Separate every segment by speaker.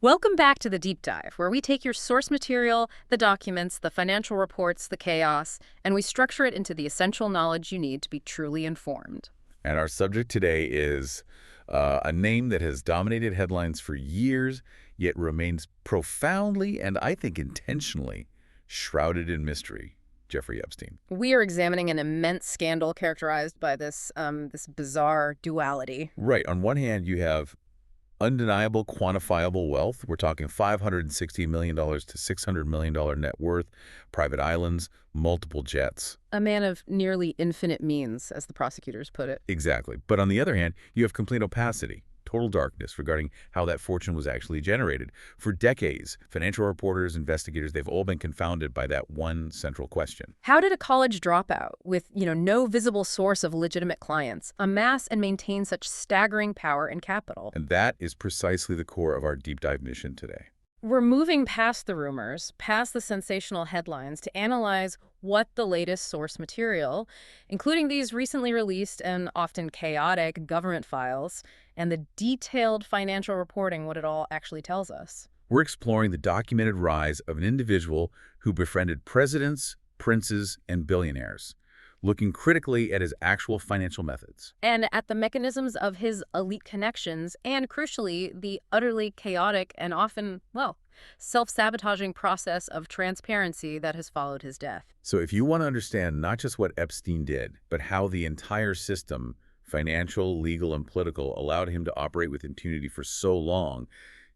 Speaker 1: Welcome back to the Deep Dive, where we take your source material, the documents, the financial reports, the chaos, and we structure it into the essential knowledge you need to be truly informed.
Speaker 2: And our subject today is a name that has dominated headlines for years, yet remains profoundly and I think intentionally shrouded in mystery. Jeffrey Epstein.
Speaker 1: We are examining an immense scandal characterized by this bizarre duality.
Speaker 2: Right. On one hand, you have undeniable quantifiable wealth. We're talking $560 million to $600 million net worth, private islands, multiple jets.
Speaker 1: A man of nearly infinite means, as the prosecutors put it.
Speaker 2: Exactly. But on the other hand, you have complete opacity, total darkness regarding how that fortune was actually generated. For decades, financial reporters, investigators, they've all been confounded by that one central question.
Speaker 1: How did a college dropout with, no visible source of legitimate clients amass and maintain such staggering power and capital?
Speaker 2: And that is precisely the core of our deep dive mission today.
Speaker 1: We're moving past the rumors, past the sensational headlines, to analyze what the latest source material, including these recently released and often chaotic government files, and the detailed financial reporting, what it all actually tells us.
Speaker 2: We're exploring the documented rise of an individual who befriended presidents, princes, and billionaires, looking critically at his actual financial methods.
Speaker 1: And at the mechanisms of his elite connections, and crucially, the utterly chaotic and often, self-sabotaging process of transparency that has followed his death.
Speaker 2: So if you want to understand not just what Epstein did, but how the entire system, financial, legal, and political, allowed him to operate with impunity for so long,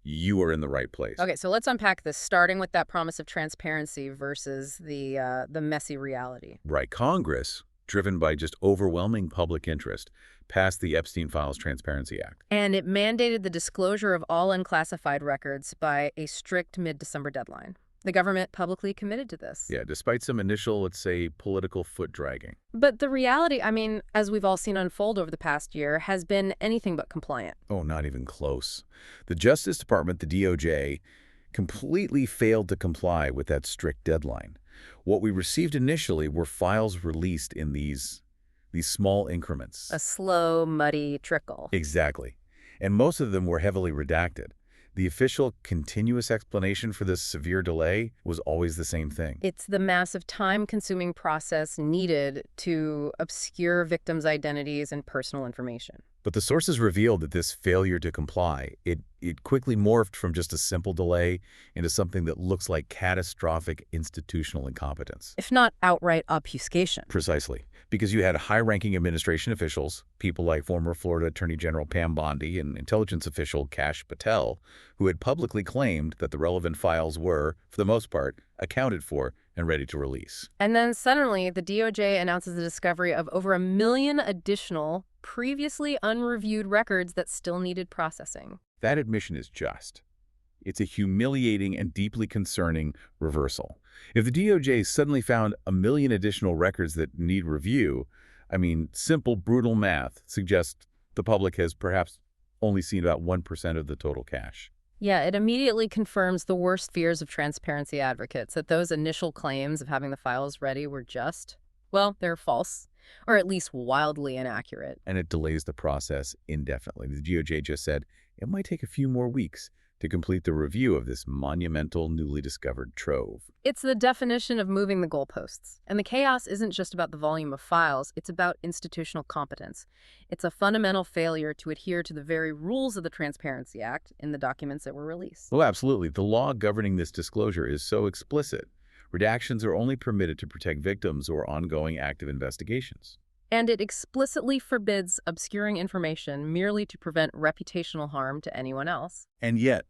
Speaker 2: you are in the right place.
Speaker 1: Okay, so let's unpack this, starting with that promise of transparency versus the messy reality.
Speaker 2: Right. Congress, driven by just overwhelming public interest, passed the Epstein Files Transparency Act.
Speaker 1: And it mandated the disclosure of all unclassified records by a strict mid-December deadline. The government publicly committed to this.
Speaker 2: Yeah, despite some initial, let's say, political foot-dragging.
Speaker 1: But the reality, as we've all seen unfold over the past year, has been anything but compliant.
Speaker 2: Oh, not even close. The Justice Department, the DOJ, completely failed to comply with that strict deadline. What we received initially were files released in these small increments.
Speaker 1: A slow, muddy trickle.
Speaker 2: Exactly. And most of them were heavily redacted. The official continuous explanation for this severe delay was always the same thing.
Speaker 1: It's the massive time-consuming process needed to obscure victims' identities and personal information.
Speaker 2: But the sources revealed that this failure to comply, it quickly morphed from just a simple delay into something that looks like catastrophic institutional incompetence.
Speaker 1: If not outright obfuscation.
Speaker 2: Precisely. Because you had high-ranking administration officials, people like former Florida Attorney General Pam Bondi and intelligence official Kash Patel, who had publicly claimed that the relevant files were, for the most part, accounted for and ready to release.
Speaker 1: And then suddenly, the DOJ announces the discovery of over 1 million additional, previously unreviewed records that still needed processing.
Speaker 2: That admission is just. It's a humiliating and deeply concerning reversal. If the DOJ suddenly found 1 million additional records that need review, simple, brutal math suggests the public has perhaps only seen about 1% of the total cache.
Speaker 1: Yeah, it immediately confirms the worst fears of transparency advocates, that those initial claims of having the files ready were they're false, or at least wildly inaccurate.
Speaker 2: And it delays the process indefinitely. The DOJ just said it might take a few more weeks to complete the review of this monumental, newly discovered trove.
Speaker 1: It's the definition of moving the goalposts. And the chaos isn't just about the volume of files, it's about institutional competence. It's a fundamental failure to adhere to the very rules of the Transparency Act in the documents that were released.
Speaker 2: Well, absolutely. The law governing this disclosure is so explicit. Redactions are only permitted to protect victims or ongoing active investigations.
Speaker 1: And it explicitly forbids obscuring information merely to prevent reputational harm to anyone else.
Speaker 2: And yet,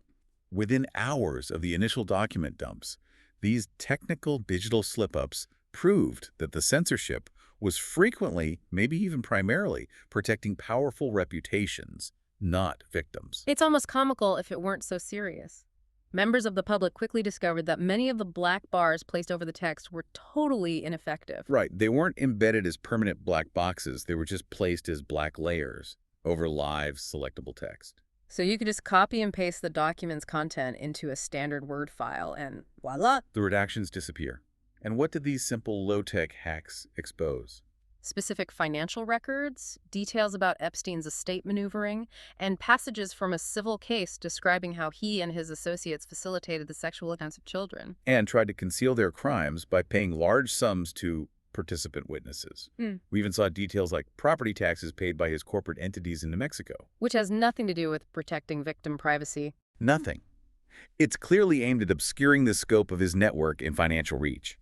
Speaker 2: within hours of the initial document dumps, these technical digital slip-ups proved that the censorship was frequently, maybe even primarily, protecting powerful reputations, not victims.
Speaker 1: It's almost comical if it weren't so serious. Members of the public quickly discovered that many of the black bars placed over the text were totally ineffective.
Speaker 2: Right. They weren't embedded as permanent black boxes. They were just placed as black layers over live selectable text.
Speaker 1: So you could just copy and paste the document's content into a standard Word file and voila.
Speaker 2: The redactions disappear. And what did these simple low-tech hacks expose?
Speaker 1: specific financial records, details about Epstein's estate maneuvering, and passages from a civil case describing how he and his associates facilitated the sexual accounts of children.
Speaker 2: And tried to conceal their crimes by paying large sums to participant witnesses.
Speaker 1: Hmm.
Speaker 2: We even saw details like property taxes paid by his corporate entities in New Mexico.
Speaker 1: Which has nothing to do with protecting victim privacy.
Speaker 2: Nothing. It's clearly aimed at obscuring the scope of his network and financial reach.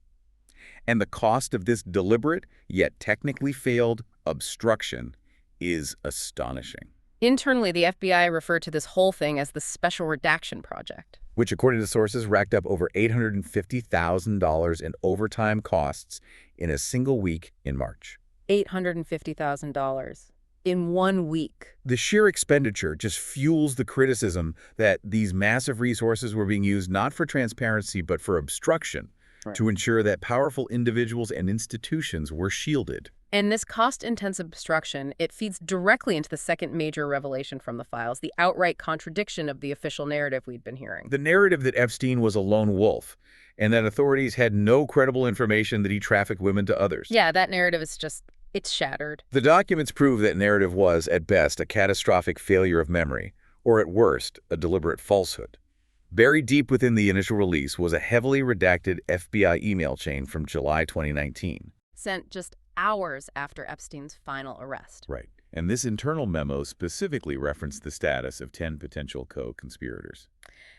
Speaker 2: And the cost of this deliberate, yet technically failed, obstruction is astonishing.
Speaker 1: Internally, the FBI referred to this whole thing as the Special Redaction Project.
Speaker 2: Which, according to sources, racked up over $850,000 in overtime costs in a single week in March.
Speaker 1: $850,000 in 1 week.
Speaker 2: The sheer expenditure just fuels the criticism that these massive resources were being used not for transparency but for obstruction,
Speaker 1: Right.
Speaker 2: to ensure that powerful individuals and institutions were shielded.
Speaker 1: And this cost-intensive obstruction, it feeds directly into the second major revelation from the files, the outright contradiction of the official narrative we'd been hearing.
Speaker 2: The narrative that Epstein was a lone wolf and that authorities had no credible information that he trafficked women to others.
Speaker 1: Yeah, that narrative is just, it's shattered.
Speaker 2: The documents prove that narrative was, at best, a catastrophic failure of memory, or at worst, a deliberate falsehood. Buried deep within the initial release was a heavily redacted FBI email chain from July 2019.
Speaker 1: Sent just hours after Epstein's final arrest.
Speaker 2: Right. And this internal memo specifically referenced the status of 10 potential co-conspirators.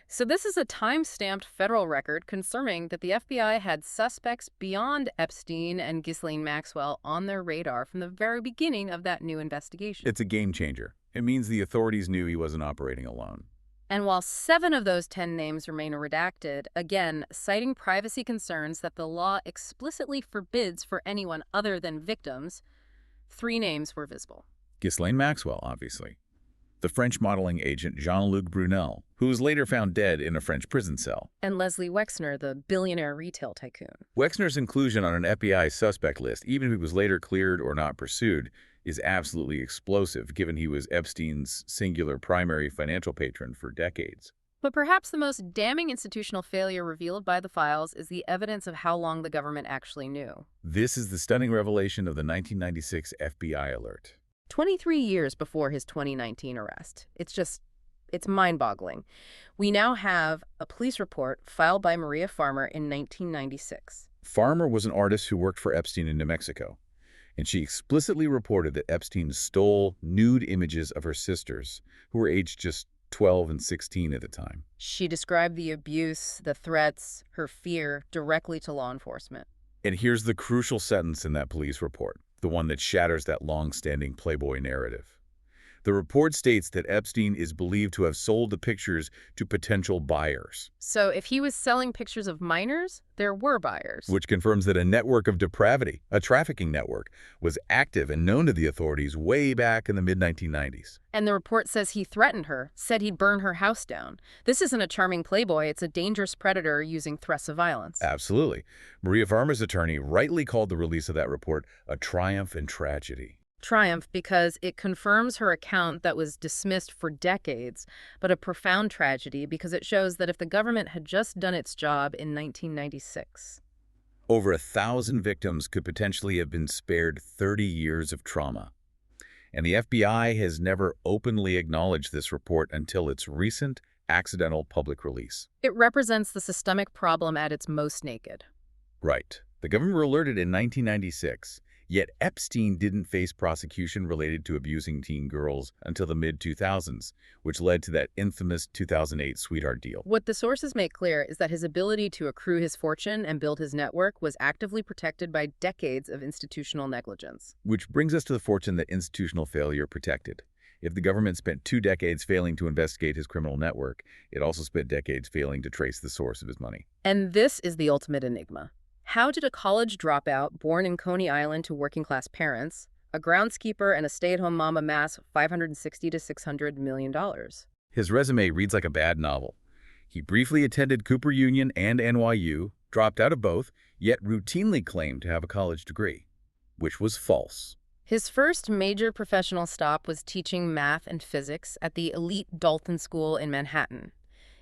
Speaker 1: So this is a time-stamped federal record confirming that the FBI had suspects beyond Epstein and Ghislaine Maxwell on their radar from the very beginning of that new investigation.
Speaker 2: It's a game changer. It means the authorities knew he wasn't operating alone.
Speaker 1: And while 7 of those 10 names remain redacted, again, citing privacy concerns that the law explicitly forbids for anyone other than victims, 3 names were visible.
Speaker 2: Ghislaine Maxwell, obviously. The French modeling agent Jean-Luc Brunel, who was later found dead in a French prison cell.
Speaker 1: And Leslie Wexner, the billionaire retail tycoon.
Speaker 2: Wexner's inclusion on an FBI suspect list, even if he was later cleared or not pursued, is absolutely explosive, given he was Epstein's singular primary financial patron for decades.
Speaker 1: But perhaps the most damning institutional failure revealed by the files is the evidence of how long the government actually knew.
Speaker 2: This is the stunning revelation of the 1996 FBI alert.
Speaker 1: 23 years before his 2019 arrest. It's mind-boggling. We now have a police report filed by Maria Farmer in 1996.
Speaker 2: Farmer was an artist who worked for Epstein in New Mexico, and she explicitly reported that Epstein stole nude images of her sisters, who were aged just 12 and 16 at the time.
Speaker 1: She described the abuse, the threats, her fear directly to law enforcement.
Speaker 2: And here's the crucial sentence in that police report, the one that shatters that long-standing Playboy narrative. The report states that Epstein is believed to have sold the pictures to potential buyers.
Speaker 1: So if he was selling pictures of minors, there were buyers.
Speaker 2: Which confirms that a network of depravity, a trafficking network, was active and known to the authorities way back in the mid-1990s.
Speaker 1: And the report says he threatened her, said he'd burn her house down. This isn't a charming playboy, it's a dangerous predator using threats of violence.
Speaker 2: Absolutely. Maria Farmer's attorney rightly called the release of that report a triumph and tragedy.
Speaker 1: Triumph because it confirms her account that was dismissed for decades, but a profound tragedy because it shows that if the government had just done its job in 1996.
Speaker 2: Over 1,000 victims could potentially have been spared 30 years of trauma. And the FBI has never openly acknowledged this report until its recent accidental public release.
Speaker 1: It represents the systemic problem at its most naked.
Speaker 2: Right. The government were alerted in 1996. Yet Epstein didn't face prosecution related to abusing teen girls until the mid-2000s, which led to that infamous 2008 sweetheart deal.
Speaker 1: What the sources make clear is that his ability to accrue his fortune and build his network was actively protected by decades of institutional negligence.
Speaker 2: Which brings us to the fortune that institutional failure protected. If the government spent 2 decades failing to investigate his criminal network, it also spent decades failing to trace the source of his money.
Speaker 1: And this is the ultimate enigma. How did a college dropout born in Coney Island to working-class parents, a groundskeeper and a stay-at-home mom amass $560 to $600 million?
Speaker 2: His resume reads like a bad novel. He briefly attended Cooper Union and NYU, dropped out of both, yet routinely claimed to have a college degree, which was false.
Speaker 1: His first major professional stop was teaching math and physics at the elite Dalton School in Manhattan.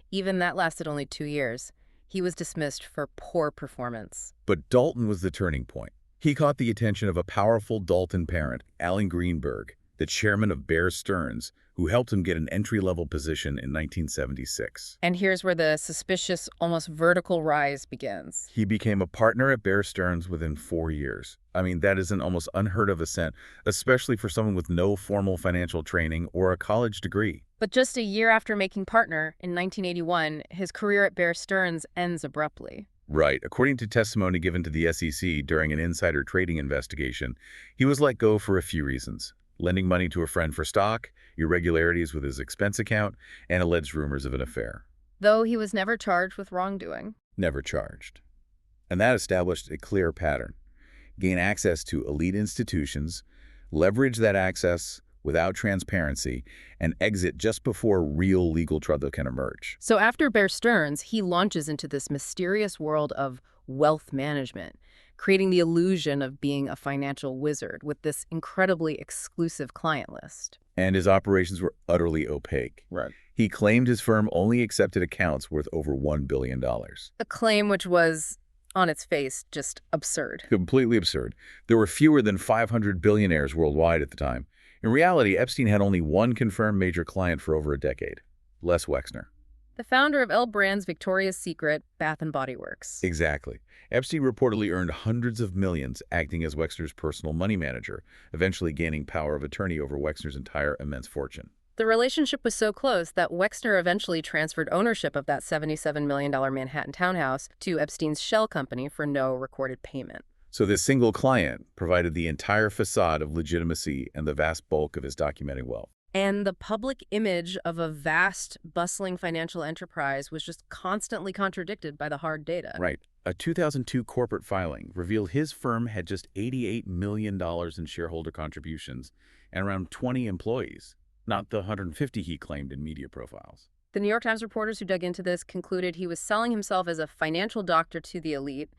Speaker 1: Even that lasted only 2 years. He was dismissed for poor performance.
Speaker 2: But Dalton was the turning point. He caught the attention of a powerful Dalton parent, Alan Greenberg, the chairman of Bear Stearns, who helped him get an entry-level position in 1976.
Speaker 1: And here's where the suspicious, almost vertical rise begins.
Speaker 2: He became a partner at Bear Stearns within 4 years. I mean, that is an almost unheard of ascent, especially for someone with no formal financial training or a college degree.
Speaker 1: But just a year after making partner, in 1981, his career at Bear Stearns ends abruptly.
Speaker 2: Right. According to testimony given to the SEC during an insider trading investigation, he was let go for a few reasons: lending money to a friend for stock, irregularities with his expense account, and alleged rumors of an affair.
Speaker 1: Though he was never charged with wrongdoing.
Speaker 2: Never charged. And that established a clear pattern: gain access to elite institutions, leverage that access without transparency, and exit just before real legal trouble can emerge.
Speaker 1: So after Bear Stearns, he launches into this mysterious world of wealth management, creating the illusion of being a financial wizard with this incredibly exclusive client list.
Speaker 2: And his operations were utterly opaque.
Speaker 1: Right.
Speaker 2: He claimed his firm only accepted accounts worth over $1 billion.
Speaker 1: A claim which was, on its face, just absurd.
Speaker 2: Completely absurd. There were fewer than 500 billionaires worldwide at the time. In reality, Epstein had only one confirmed major client for over a decade: Les Wexner.
Speaker 1: The founder of L Brand's Victoria's Secret Bath and Body Works.
Speaker 2: Exactly. Epstein reportedly earned hundreds of millions acting as Wexner's personal money manager, eventually gaining power of attorney over Wexner's entire immense fortune.
Speaker 1: The relationship was so close that Wexner eventually transferred ownership of that $77 million Manhattan townhouse to Epstein's shell company for no recorded payment.
Speaker 2: So this single client provided the entire facade of legitimacy and the vast bulk of his documented wealth.
Speaker 1: And the public image of a vast, bustling financial enterprise was just constantly contradicted by the hard data.
Speaker 2: Right. A 2002 corporate filing revealed his firm had just $88 million in shareholder contributions and around 20 employees, not the 150 he claimed in media profiles.
Speaker 1: The New York Times reporters who dug into this concluded he was selling himself as a financial doctor to the elite,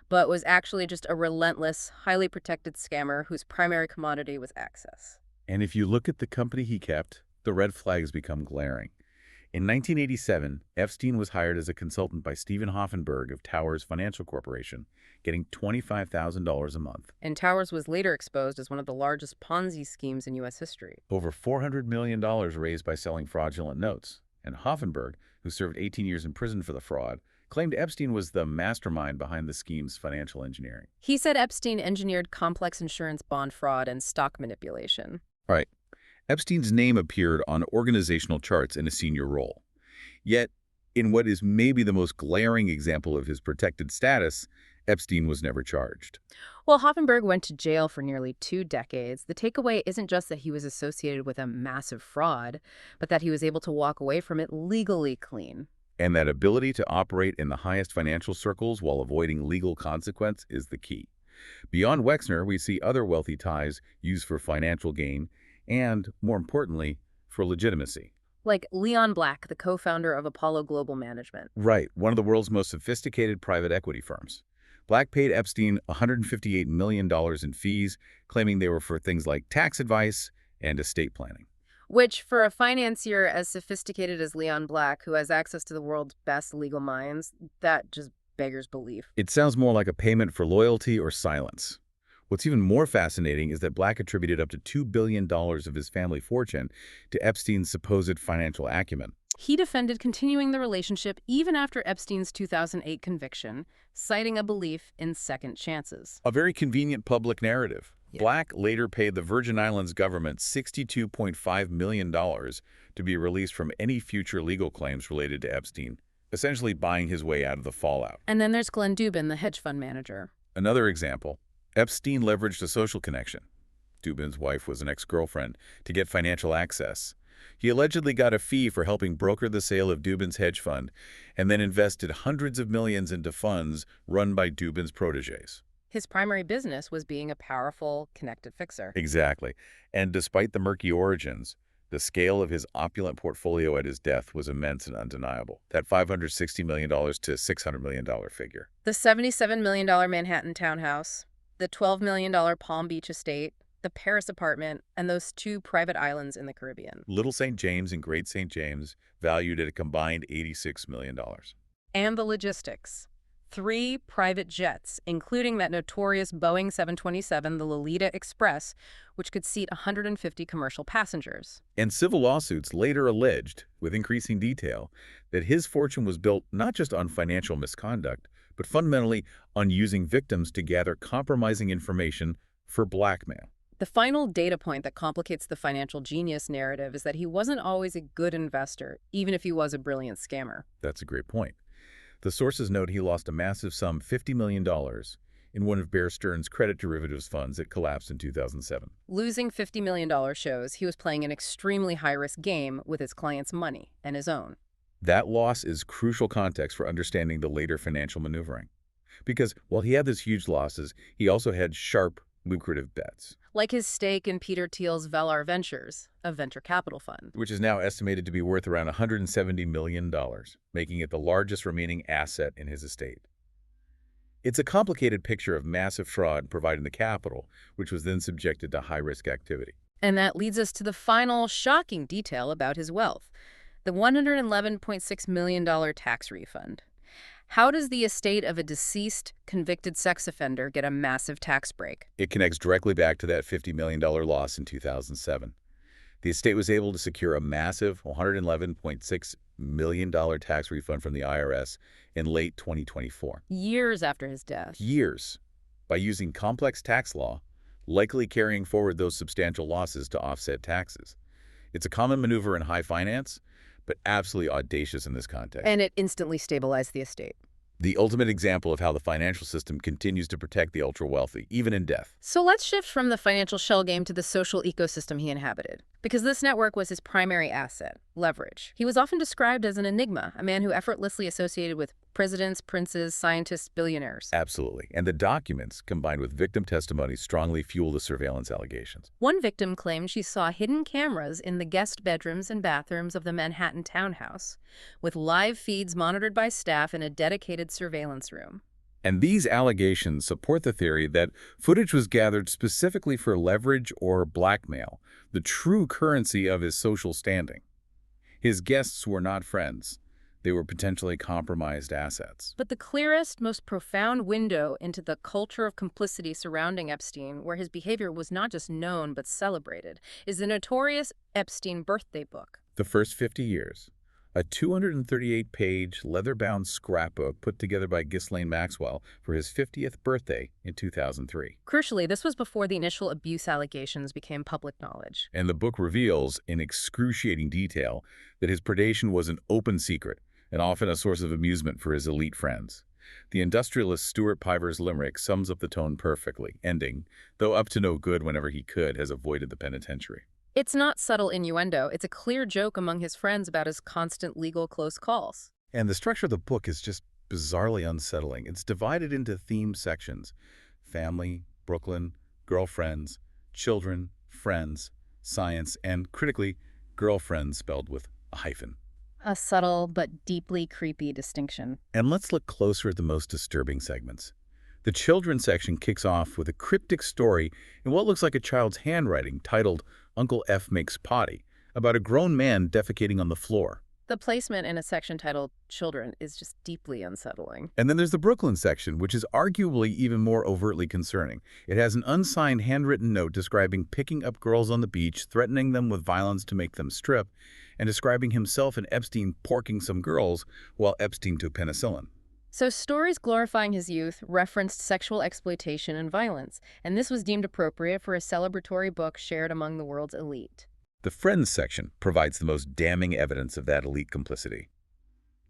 Speaker 1: but was actually just a relentless, highly protected scammer whose primary commodity was access.
Speaker 2: And if you look at the company he kept, the red flags become glaring. In 1987, Epstein was hired as a consultant by Stephen Hoffenberg of Towers Financial Corporation, getting $25,000 a month.
Speaker 1: And Towers was later exposed as one of the largest Ponzi schemes in U.S. history.
Speaker 2: Over $400 million raised by selling fraudulent notes. And Hoffenberg, who served 18 years in prison for the fraud, claimed Epstein was the mastermind behind the scheme's financial engineering.
Speaker 1: He said Epstein engineered complex insurance bond fraud and stock manipulation.
Speaker 2: Right. Epstein's name appeared on organizational charts in a senior role. Yet, in what is maybe the most glaring example of his protected status, Epstein was never charged.
Speaker 1: While Hoffenberg went to jail for nearly 2 decades, the takeaway isn't just that he was associated with a massive fraud, but that he was able to walk away from it legally clean.
Speaker 2: And that ability to operate in the highest financial circles while avoiding legal consequence is the key. Beyond Wexner, we see other wealthy ties used for financial gain and, more importantly, for legitimacy.
Speaker 1: Like Leon Black, the co-founder of Apollo Global Management.
Speaker 2: Right, one of the world's most sophisticated private equity firms. Black paid Epstein $158 million in fees, claiming they were for things like tax advice and estate planning.
Speaker 1: Which, for a financier as sophisticated as Leon Black, who has access to the world's best legal minds, that just beggars belief.
Speaker 2: It sounds more like a payment for loyalty or silence. What's even more fascinating is that Black attributed up to $2 billion of his family fortune to Epstein's supposed financial acumen.
Speaker 1: He defended continuing the relationship even after Epstein's 2008 conviction, citing a belief in second chances.
Speaker 2: A very convenient public narrative.
Speaker 1: Yeah.
Speaker 2: Black later paid the Virgin Islands government $62.5 million to be released from any future legal claims related to Epstein, essentially buying his way out of the fallout.
Speaker 1: And then there's Glenn Dubin, the hedge fund manager.
Speaker 2: Another example, Epstein leveraged a social connection. Dubin's wife was an ex-girlfriend to get financial access. He allegedly got a fee for helping broker the sale of Dubin's hedge fund and then invested hundreds of millions into funds run by Dubin's protégés.
Speaker 1: His primary business was being a powerful, connected fixer.
Speaker 2: Exactly. And despite the murky origins, the scale of his opulent portfolio at his death was immense and undeniable. That $560 million to $600 million figure.
Speaker 1: The $77 million Manhattan townhouse, the $12 million Palm Beach estate, the Paris apartment, and those 2 private islands in the Caribbean.
Speaker 2: Little St. James and Great St. James, valued at a combined $86 million.
Speaker 1: And the logistics. 3 private jets, including that notorious Boeing 727, the Lolita Express, which could seat 150 commercial passengers.
Speaker 2: And civil lawsuits later alleged, with increasing detail, that his fortune was built not just on financial misconduct, but fundamentally on using victims to gather compromising information for blackmail.
Speaker 1: The final data point that complicates the financial genius narrative is that he wasn't always a good investor, even if he was a brilliant scammer.
Speaker 2: That's a great point. The sources note he lost a massive sum, $50 million, in one of Bear Stearns' credit derivatives funds that collapsed in 2007.
Speaker 1: Losing $50 million shows he was playing an extremely high-risk game with his clients' money and his own.
Speaker 2: That loss is crucial context for understanding the later financial maneuvering. Because while he had these huge losses, he also had sharp, lucrative bets,
Speaker 1: Like his stake in Peter Thiel's Velar Ventures, a venture capital fund.
Speaker 2: which is now estimated to be worth around $170 million, making it the largest remaining asset in his estate. It's a complicated picture of massive fraud providing the capital, which was then subjected to high-risk activity.
Speaker 1: And that leads us to the final shocking detail about his wealth, the $111.6 million tax refund. How does the estate of a deceased, convicted sex offender get a massive tax break?
Speaker 2: It connects directly back to that $50 million loss in 2007. The estate was able to secure a massive $111.6 million tax refund from the IRS in late 2024.
Speaker 1: Years after his death.
Speaker 2: Years, by using complex tax law, likely carrying forward those substantial losses to offset taxes. It's a common maneuver in high finance, but absolutely audacious in this context.
Speaker 1: And it instantly stabilized the estate.
Speaker 2: The ultimate example of how the financial system continues to protect the ultra-wealthy, even in death.
Speaker 1: So let's shift from the financial shell game to the social ecosystem he inhabited. Because this network was his primary asset, leverage. He was often described as an enigma, a man who effortlessly associated with presidents, princes, scientists, billionaires.
Speaker 2: Absolutely. And the documents, combined with victim testimony, strongly fuel the surveillance allegations.
Speaker 1: One victim claimed she saw hidden cameras in the guest bedrooms and bathrooms of the Manhattan townhouse, with live feeds monitored by staff in a dedicated surveillance room.
Speaker 2: And these allegations support the theory that footage was gathered specifically for leverage or blackmail, the true currency of his social standing. His guests were not friends. They were potentially compromised assets.
Speaker 1: But the clearest, most profound window into the culture of complicity surrounding Epstein, where his behavior was not just known but celebrated, is the notorious Epstein birthday book.
Speaker 2: The first 50 years, a 238-page leather-bound scrapbook put together by Ghislaine Maxwell for his 50th birthday in 2003.
Speaker 1: Crucially, this was before the initial abuse allegations became public knowledge.
Speaker 2: And the book reveals, in excruciating detail, that his predation was an open secret, and often a source of amusement for his elite friends. The industrialist Stuart Piver's limerick sums up the tone perfectly, ending, though up to no good whenever he could, has avoided the penitentiary.
Speaker 1: It's not subtle innuendo. It's a clear joke among his friends about his constant legal close calls.
Speaker 2: And the structure of the book is just bizarrely unsettling. It's divided into theme sections: family, Brooklyn, girlfriends, children, friends, science, and, critically, girlfriends spelled with a hyphen.
Speaker 1: A subtle but deeply creepy distinction.
Speaker 2: And let's look closer at the most disturbing segments. The children's section kicks off with a cryptic story in what looks like a child's handwriting titled Uncle F Makes Potty, about a grown man defecating on the floor.
Speaker 1: The placement in a section titled Children is just deeply unsettling.
Speaker 2: And then there's the Brooklyn section, which is arguably even more overtly concerning. It has an unsigned handwritten note describing picking up girls on the beach, threatening them with violence to make them strip, and describing himself and Epstein porking some girls while Epstein took penicillin.
Speaker 1: So stories glorifying his youth referenced sexual exploitation and violence, and this was deemed appropriate for a celebratory book shared among the world's elite.
Speaker 2: The Friends section provides the most damning evidence of that elite complicity.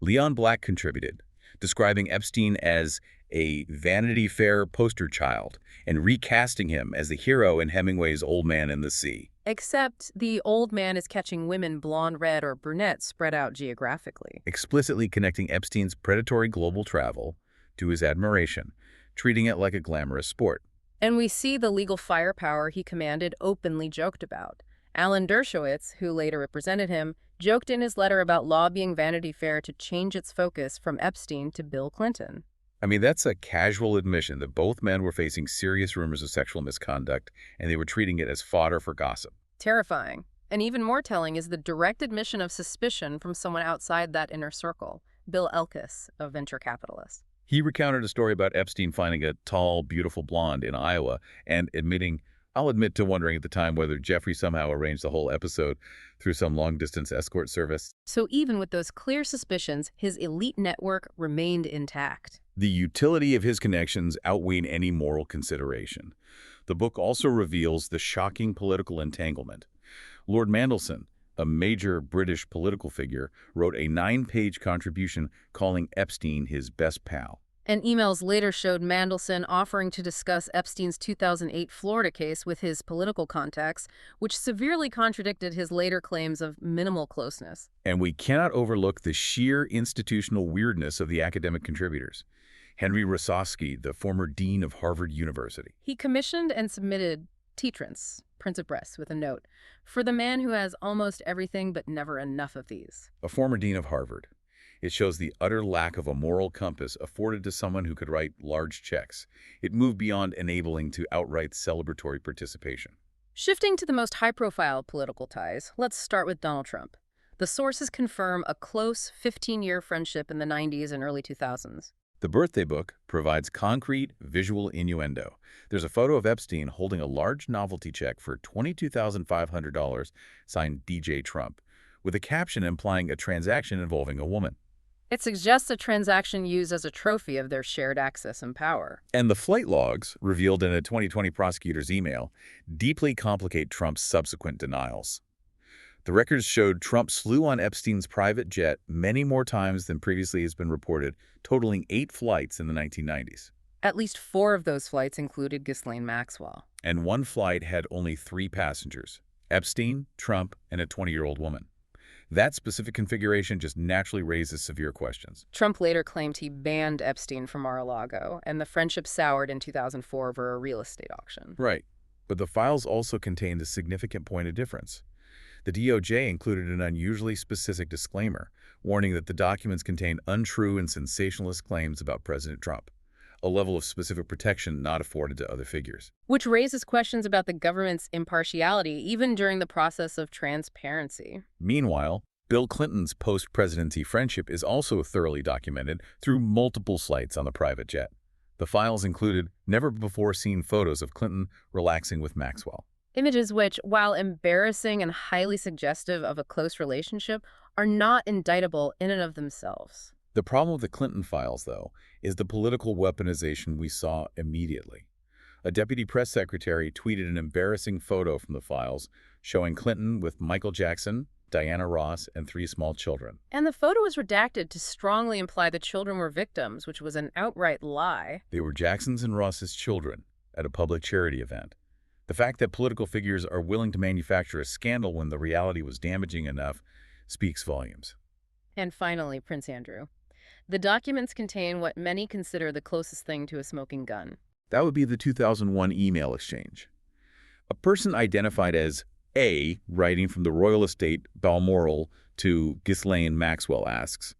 Speaker 2: Leon Black contributed, describing Epstein as a Vanity Fair poster child and recasting him as the hero in Hemingway's Old Man and the Sea.
Speaker 1: Except the old man is catching women blonde, red, or brunette spread out geographically.
Speaker 2: Explicitly connecting Epstein's predatory global travel to his admiration, treating it like a glamorous sport.
Speaker 1: And we see the legal firepower he commanded openly joked about. Alan Dershowitz, who later represented him, joked in his letter about lobbying Vanity Fair to change its focus from Epstein to Bill Clinton.
Speaker 2: I mean, that's a casual admission that both men were facing serious rumors of sexual misconduct, and they were treating it as fodder for gossip.
Speaker 1: Terrifying. And even more telling is the direct admission of suspicion from someone outside that inner circle, Bill Elkus, a venture capitalist.
Speaker 2: He recounted a story about Epstein finding a tall, beautiful blonde in Iowa and admitting, I'll admit to wondering at the time whether Jeffrey somehow arranged the whole episode through some long-distance escort service.
Speaker 1: So even with those clear suspicions, his elite network remained intact.
Speaker 2: The utility of his connections outweighed any moral consideration. The book also reveals the shocking political entanglement. Lord Mandelson, a major British political figure, wrote a 9-page contribution calling Epstein his best pal.
Speaker 1: And emails later showed Mandelson offering to discuss Epstein's 2008 Florida case with his political contacts, which severely contradicted his later claims of minimal closeness.
Speaker 2: And we cannot overlook the sheer institutional weirdness of the academic contributors. Henry Rosofsky, the former dean of Harvard University.
Speaker 1: He commissioned and submitted Tetrance, Prince of Breasts, with a note, "For the man who has almost everything but never enough of these."
Speaker 2: A former dean of Harvard. It shows the utter lack of a moral compass afforded to someone who could write large checks. It moved beyond enabling to outright celebratory participation.
Speaker 1: Shifting to the most high-profile political ties, let's start with Donald Trump. The sources confirm a close 15-year friendship in the 90s and early 2000s.
Speaker 2: The birthday book provides concrete visual innuendo. There's a photo of Epstein holding a large novelty check for $22,500 signed DJ Trump, with a caption implying a transaction involving a woman.
Speaker 1: It suggests a transaction used as a trophy of their shared access and power.
Speaker 2: And the flight logs, revealed in a 2020 prosecutor's email, deeply complicate Trump's subsequent denials. The records showed Trump flew on Epstein's private jet many more times than previously has been reported, totaling 8 flights in the 1990s.
Speaker 1: At least 4 of those flights included Ghislaine Maxwell.
Speaker 2: And one flight had only 3 passengers: Epstein, Trump, and a 20-year-old woman. That specific configuration just naturally raises severe questions.
Speaker 1: Trump later claimed he banned Epstein from Mar-a-Lago, and the friendship soured in 2004 over a real estate auction.
Speaker 2: Right. But the files also contained a significant point of difference. The DOJ included an unusually specific disclaimer, warning that the documents contained untrue and sensationalist claims about President Trump, a level of specific protection not afforded to other figures.
Speaker 1: Which raises questions about the government's impartiality, even during the process of transparency.
Speaker 2: Meanwhile, Bill Clinton's post-presidency friendship is also thoroughly documented through multiple flights on the private jet. The files included never-before-seen photos of Clinton relaxing with Maxwell.
Speaker 1: Images which, while embarrassing and highly suggestive of a close relationship, are not indictable in and of themselves.
Speaker 2: The problem with the Clinton files, though, is the political weaponization we saw immediately. A deputy press secretary tweeted an embarrassing photo from the files showing Clinton with Michael Jackson, Diana Ross, and 3 small children.
Speaker 1: And the photo was redacted to strongly imply the children were victims, which was an outright lie.
Speaker 2: They were Jackson's and Ross's children at a public charity event. The fact that political figures are willing to manufacture a scandal when the reality was damaging enough speaks volumes.
Speaker 1: And finally, Prince Andrew. The documents contain what many consider the closest thing to a smoking gun.
Speaker 2: That would be the 2001 email exchange. A person identified as A, writing from the royal estate Balmoral to Ghislaine Maxwell, asks,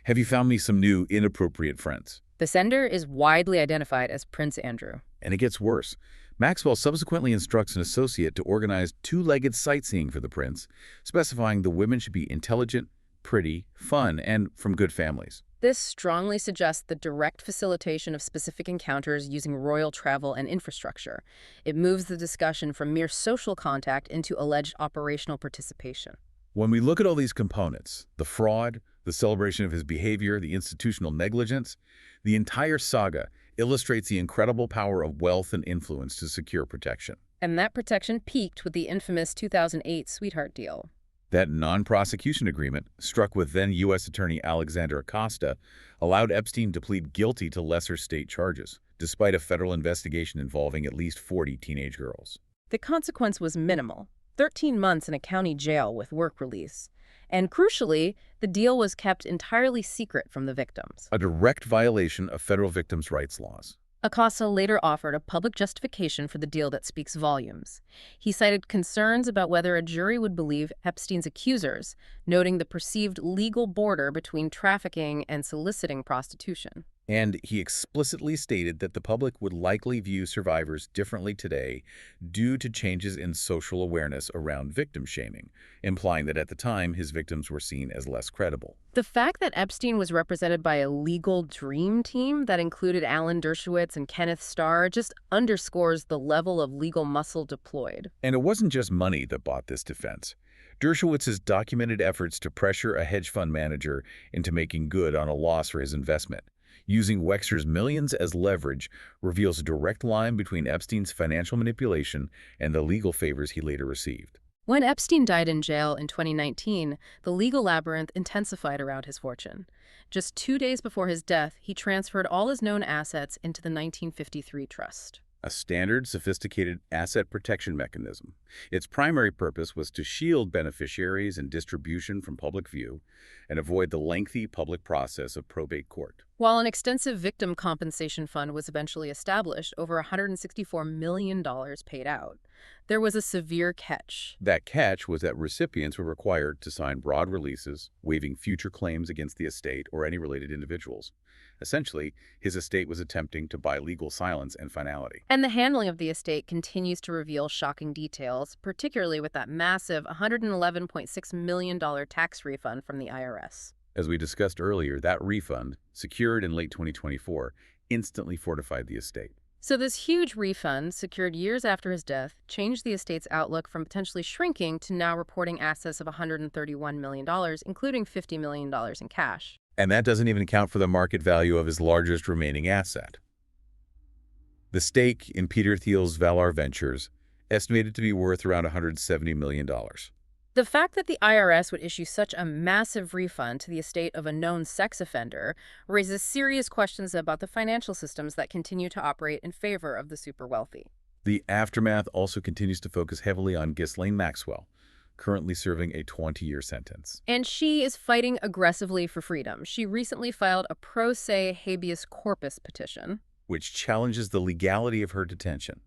Speaker 2: "Have you found me some new inappropriate friends?"
Speaker 1: The sender is widely identified as Prince Andrew.
Speaker 2: And it gets worse. Maxwell subsequently instructs an associate to organize 2-legged sightseeing for the prince, specifying the women should be intelligent, pretty, fun, and from good families.
Speaker 1: This strongly suggests the direct facilitation of specific encounters using royal travel and infrastructure. It moves the discussion from mere social contact into alleged operational participation.
Speaker 2: When we look at all these components, the fraud, the celebration of his behavior, the institutional negligence, the entire saga illustrates the incredible power of wealth and influence to secure protection.
Speaker 1: And that protection peaked with the infamous 2008 Sweetheart Deal.
Speaker 2: That non-prosecution agreement, struck with then U.S. Attorney Alexander Acosta, allowed Epstein to plead guilty to lesser state charges, despite a federal investigation involving at least 40 teenage girls.
Speaker 1: The consequence was minimal: 13 months in a county jail with work release. And crucially, the deal was kept entirely secret from the victims.
Speaker 2: A direct violation of federal victims' rights laws.
Speaker 1: Acosta later offered a public justification for the deal that speaks volumes. He cited concerns about whether a jury would believe Epstein's accusers, noting the perceived legal border between trafficking and soliciting prostitution.
Speaker 2: And he explicitly stated that the public would likely view survivors differently today due to changes in social awareness around victim shaming, implying that at the time his victims were seen as less credible.
Speaker 1: The fact that Epstein was represented by a legal dream team that included Alan Dershowitz and Kenneth Starr just underscores the level of legal muscle deployed.
Speaker 2: And it wasn't just money that bought this defense. Dershowitz's documented efforts to pressure a hedge fund manager into making good on a loss for his investment, using Wexner's millions as leverage, reveals a direct line between Epstein's financial manipulation and the legal favors he later received.
Speaker 1: When Epstein died in jail in 2019, the legal labyrinth intensified around his fortune. Just 2 days before his death, he transferred all his known assets into the 1953 trust.
Speaker 2: A standard, sophisticated asset protection mechanism. Its primary purpose was to shield beneficiaries and distribution from public view and avoid the lengthy public process of probate court.
Speaker 1: While an extensive victim compensation fund was eventually established, over $164 million paid out, there was a severe catch.
Speaker 2: That catch was that recipients were required to sign broad releases, waiving future claims against the estate or any related individuals. Essentially, his estate was attempting to buy legal silence and finality.
Speaker 1: And the handling of the estate continues to reveal shocking details, particularly with that massive $111.6 million tax refund from the IRS.
Speaker 2: As we discussed earlier, that refund, secured in late 2024, instantly fortified the estate.
Speaker 1: So this huge refund, secured years after his death, changed the estate's outlook from potentially shrinking to now reporting assets of $131 million, including $50 million in cash.
Speaker 2: And that doesn't even account for the market value of his largest remaining asset. The stake in Peter Thiel's Valar Ventures, estimated to be worth around $170 million.
Speaker 1: The fact that the IRS would issue such a massive refund to the estate of a known sex offender raises serious questions about the financial systems that continue to operate in favor of the super wealthy.
Speaker 2: The aftermath also continues to focus heavily on Ghislaine Maxwell, currently serving a 20-year sentence.
Speaker 1: And she is fighting aggressively for freedom. She recently filed a pro se habeas corpus petition,
Speaker 2: which challenges the legality of her detention.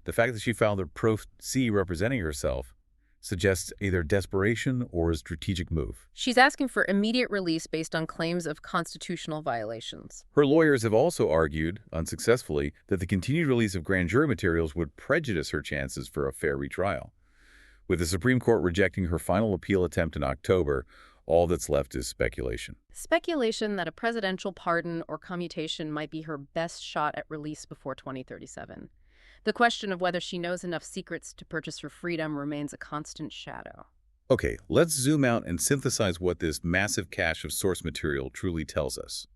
Speaker 2: The fact that she filed a pro se representing herself suggests either desperation or a strategic move.
Speaker 1: She's asking for immediate release based on claims of constitutional violations.
Speaker 2: Her lawyers have also argued, unsuccessfully, that the continued release of grand jury materials would prejudice her chances for a fair retrial. With the Supreme Court rejecting her final appeal attempt in October, all that's left is speculation.
Speaker 1: Speculation that a presidential pardon or commutation might be her best shot at release before 2037. The question of whether she knows enough secrets to purchase her freedom remains a constant shadow.
Speaker 2: Okay, let's zoom out and synthesize what this massive cache of source material truly tells us.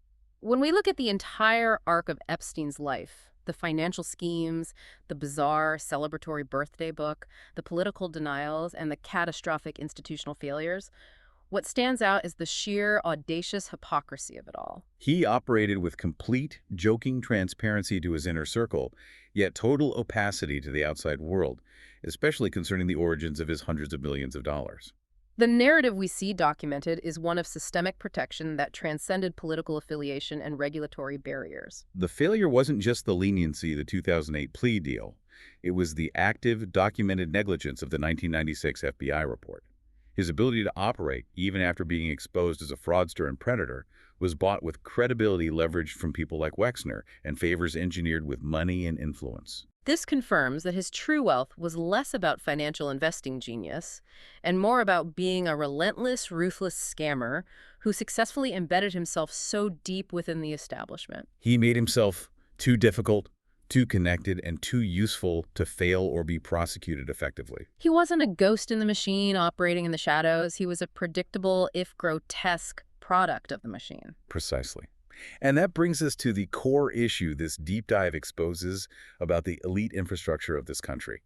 Speaker 1: When we look at the entire arc of Epstein's life, the financial schemes, the bizarre celebratory birthday book, the political denials, and the catastrophic institutional failures, what stands out is the sheer audacious hypocrisy of it all.
Speaker 2: He operated with complete, joking transparency to his inner circle, yet total opacity to the outside world, especially concerning the origins of his hundreds of millions of dollars.
Speaker 1: The narrative we see documented is one of systemic protection that transcended political affiliation and regulatory barriers.
Speaker 2: The failure wasn't just the leniency of the 2008 plea deal. It was the active, documented negligence of the 1996 FBI report. His ability to operate, even after being exposed as a fraudster and predator, was bought with credibility leveraged from people like Wexner and favors engineered with money and influence.
Speaker 1: This confirms that his true wealth was less about financial investing genius and more about being a relentless, ruthless scammer who successfully embedded himself so deep within the establishment.
Speaker 2: He made himself too difficult, too connected, and too useful to fail or be prosecuted effectively.
Speaker 1: He wasn't a ghost in the machine operating in the shadows. He was a predictable, if grotesque, product of the machine.
Speaker 2: Precisely. And that brings us to the core issue this deep dive exposes about the elite infrastructure of this country.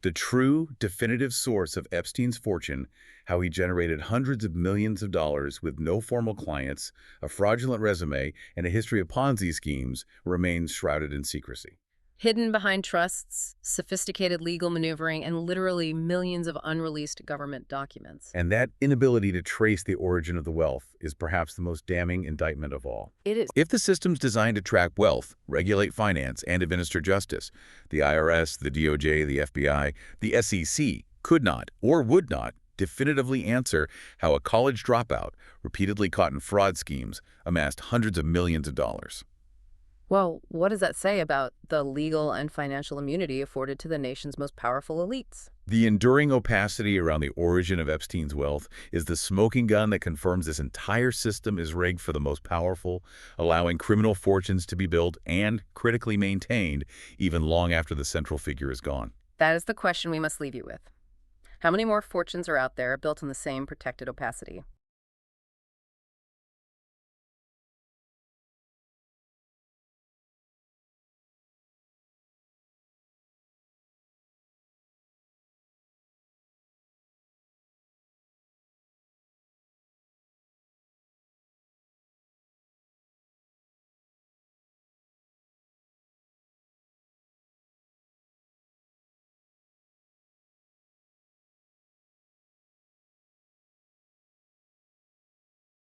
Speaker 2: The true, definitive source of Epstein's fortune, how he generated hundreds of millions of dollars with no formal clients, a fraudulent resume, and a history of Ponzi schemes, remains shrouded in secrecy.
Speaker 1: Hidden behind trusts, sophisticated legal maneuvering, and literally millions of unreleased government documents.
Speaker 2: And that inability to trace the origin of the wealth is perhaps the most damning indictment of all.
Speaker 1: It is.
Speaker 2: If the systems designed to track wealth, regulate finance, and administer justice, the IRS, the DOJ, the FBI, the SEC, could not or would not definitively answer how a college dropout, repeatedly caught in fraud schemes, amassed hundreds of millions of dollars.
Speaker 1: Well, what does that say about the legal and financial immunity afforded to the nation's most powerful elites?
Speaker 2: The enduring opacity around the origin of Epstein's wealth is the smoking gun that confirms this entire system is rigged for the most powerful, allowing criminal fortunes to be built and critically maintained even long after the central figure is gone.
Speaker 1: That is the question we must leave you with. How many more fortunes are out there built on the same protected opacity?